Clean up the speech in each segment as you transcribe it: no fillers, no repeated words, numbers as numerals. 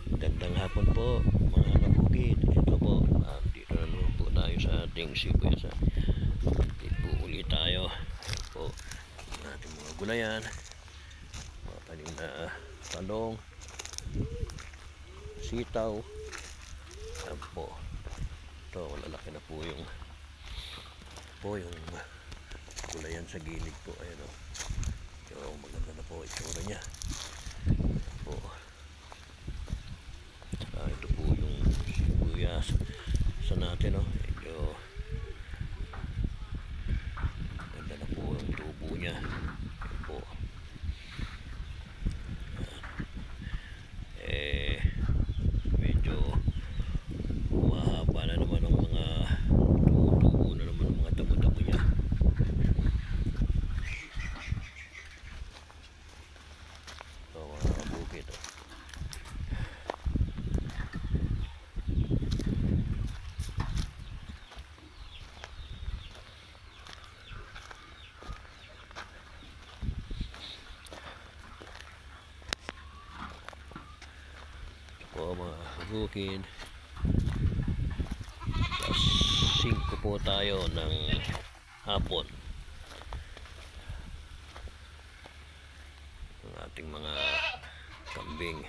Magandang hapon po mga kabukid. Ito po, dito na naman po tayo sa ating sibuyas. Dito po ulit tayo. Ito po ang ating mga gulayan, mga tanim na talong, sitaw. Ayan po. Ito, malalaki na po yung gulayan sa gilid po. Ayan o. So, maganda na po itsura niya. Po. Ito po yung sibuyas sa natin, no? Medyo ganda na po yung tubo niya. Ayan po. Medyo mahaba na naman ang mga tubo na naman ang mga damo-damo niya. So, mga bukid, oh. Po mga bukid, alas 5 po tayo ng hapon. Ang ating mga kambing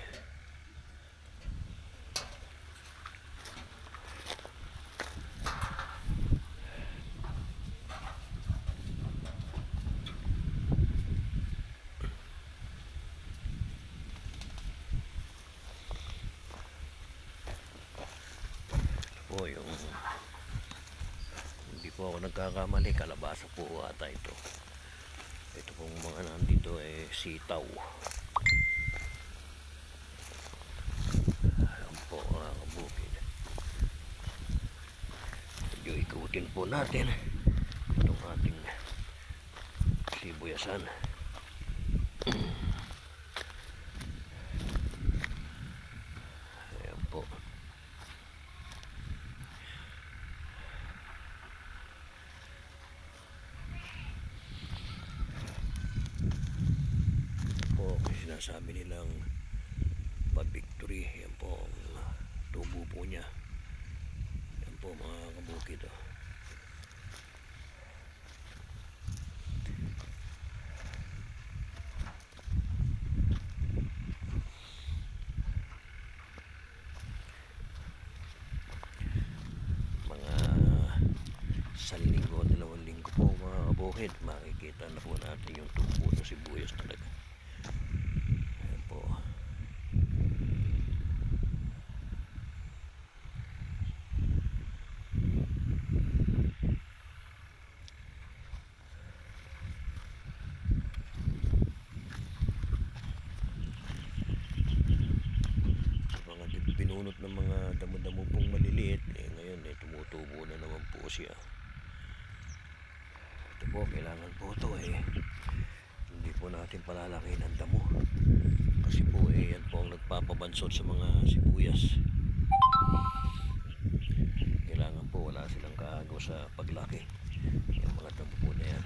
po yung, hindi po ako nagkakamali, kalabasa po ata ito. Ito pong mga nandito ay sitaw. Ayan po mga kabukid. Medyo ikutin po natin itong ating sibuyasan. Ayan po. Sinasabi nilang pa-victory. Yan po ang tubo po niya. Yan po mga kabukid, oh. Mga 1 linggo, 2 linggo po mga kabukid, makikita na po natin yung tubo ng sibuyas talaga. Ayan po. Mga pinunot ng mga damo-damo pong maliliit, ngayon tumutubo na naman po siya. Ito po, kailangan po ito hindi po natin palalaki ng damo, kasi po yan po ang nagpapabansot sa mga sibuyas. Kailangan po wala silang kaagaw sa paglaki yung mga damo po na yan.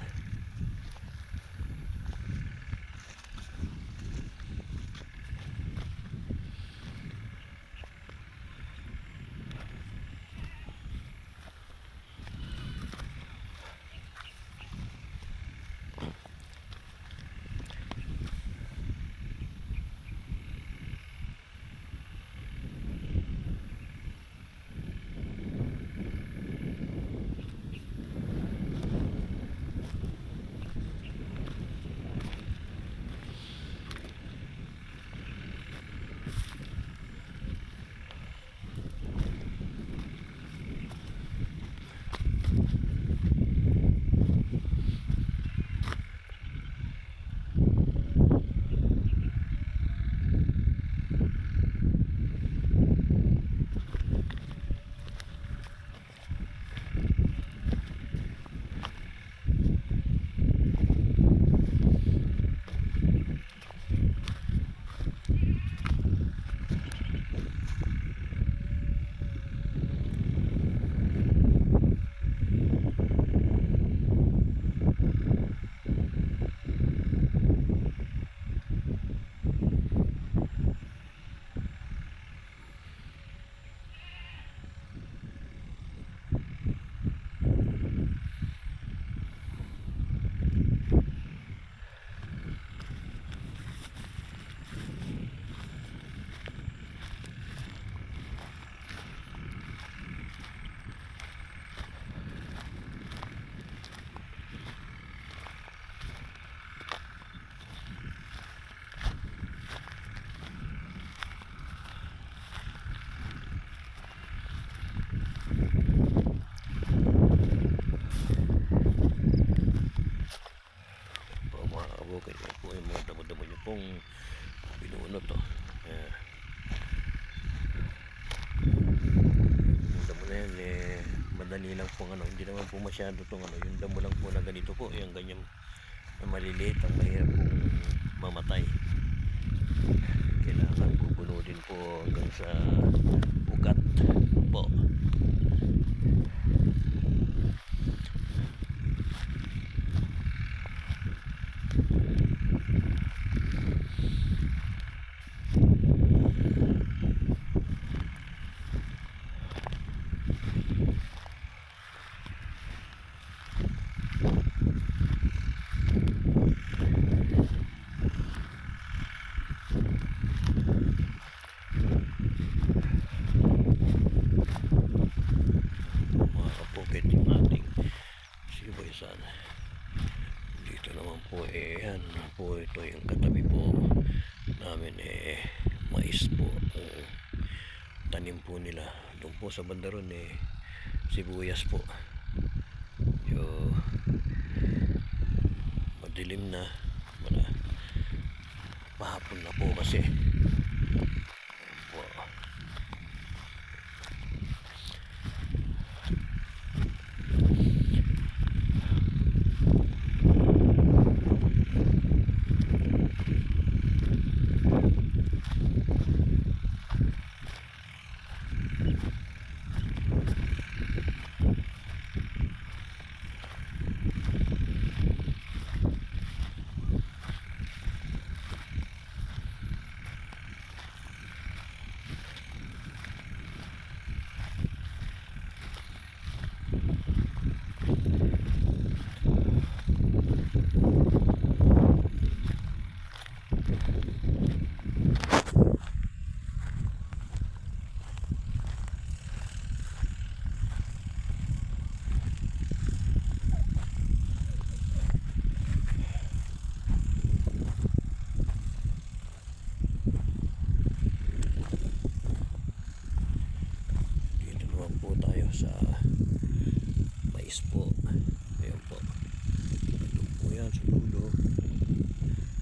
madali lang po ano, hindi naman po masyado itong ano, yung damo lang po na ganito po, yung ganyan na maliliit, ang mahirap pong mamatay. Kailangan pupuno din po hanggang sa ugat po. Mga kapukit yung ating sibay sana. Dito naman po yan po, ito yung katabi po namin mais po ang tanim po nila. Doon po sa banda ron sibuyas po. Yung madilim na, pahapon na po kasi po. Dito naman po tayo sa mais po. Ayan po, ito po yan sa dulo.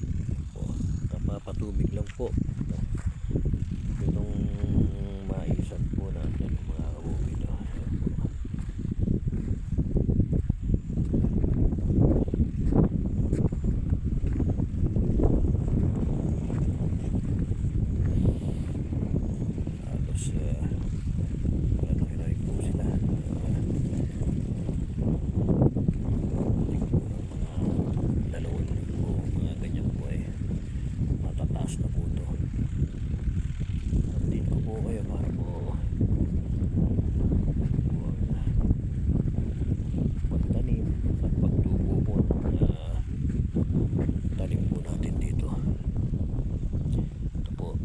Ayan po, kapapatubig lang po itong maisan po natin mga kabukid. Ayan po. Halos po sila. Dalawang linggo, mga ganyan po matataas na po ito. Update ko po kayo para po pagtanim at pagtubo po ng tanim po natin dito. Ito po.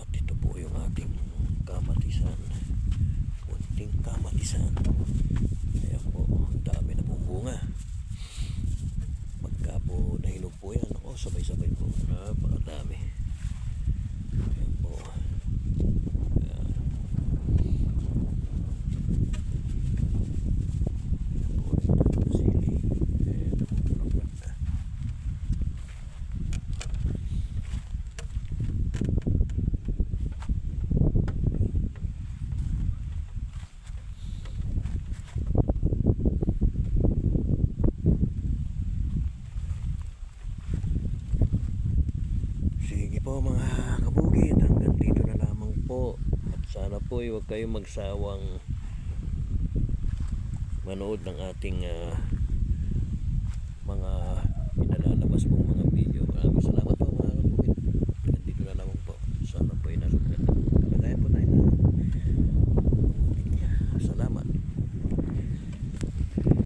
At ito po yung ating kamatisan. Kunting kamatisan. Ayan po, ang dami na pong bunga. Pagka po nahinog po yan, sabay-sabay po. Napakadami. Ayan po. Ayan. Ayan po, ito sili. Ito po, napaganda. Sige po mga kabukid, hanggang dito na lamang po. At sana po huwag kayong magsawang manood ng ating mga pinalalabas pong mga video. Maraming salamat.